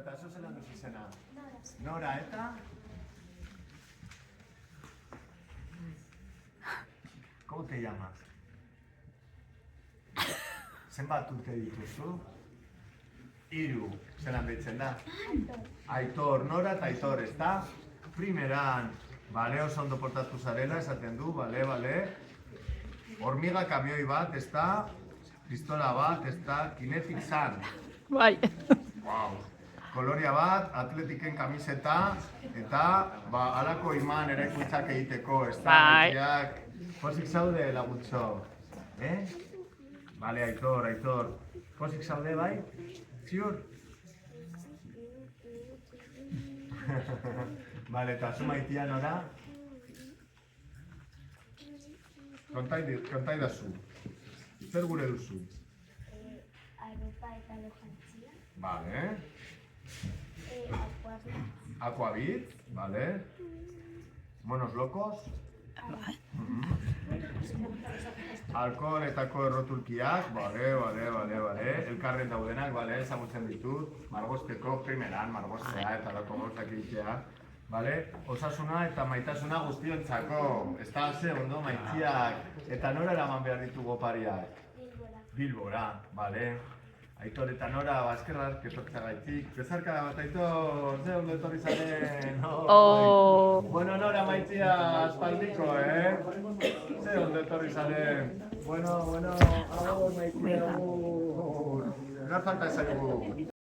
eta zu zelan duzu izena? Nora, eta? ¿Cómo te llamas? Zenbat urte dituzu? 3, zelan deitzen da? Aitor, Nora eta Aitor, ezta? Primeran, bale, oso ondo portatu zarela, esaten du, bale. Hormiga kamioi bat, ezta? Pistola bat, ezta? Kinetic Sun. Bai. Wow. Koloria bat, atletiken kamiseta, eta halako iman eraikuntzak egiteko, ezta? Bai. Pozik zaude lagutxo, Bale, Aitor. Pozik zaude, bai? Ziur? Bale, eta zu maitia nora? Kontai dazu. Zer gure duzu? Arropa eta lojantzia. Bale. Aquabit. Aquabit, bale. Monos locos. Bai. Alkoholetako errotulkiak, bale. Elkarren daudenak, bale, ezagutzen ditut. Margosteko, primeran, margostea eta lako gauzak egitea. Bale, osasuna eta maitasuna guztiontzako. Ez da, ze, ondo maitziak. Eta nora eraman behar ditugu opariak? Bilbora, bale. Aitor eta Nora, baskerrak etortzagaitik. Bezarka bat, Aitor, ze ondo etorri zaren. Bueno, Nora maitzia aspaldiko, Ze ondo etorri zaren. Bueno, agur maitzia, agur. Gar falta ezaigu.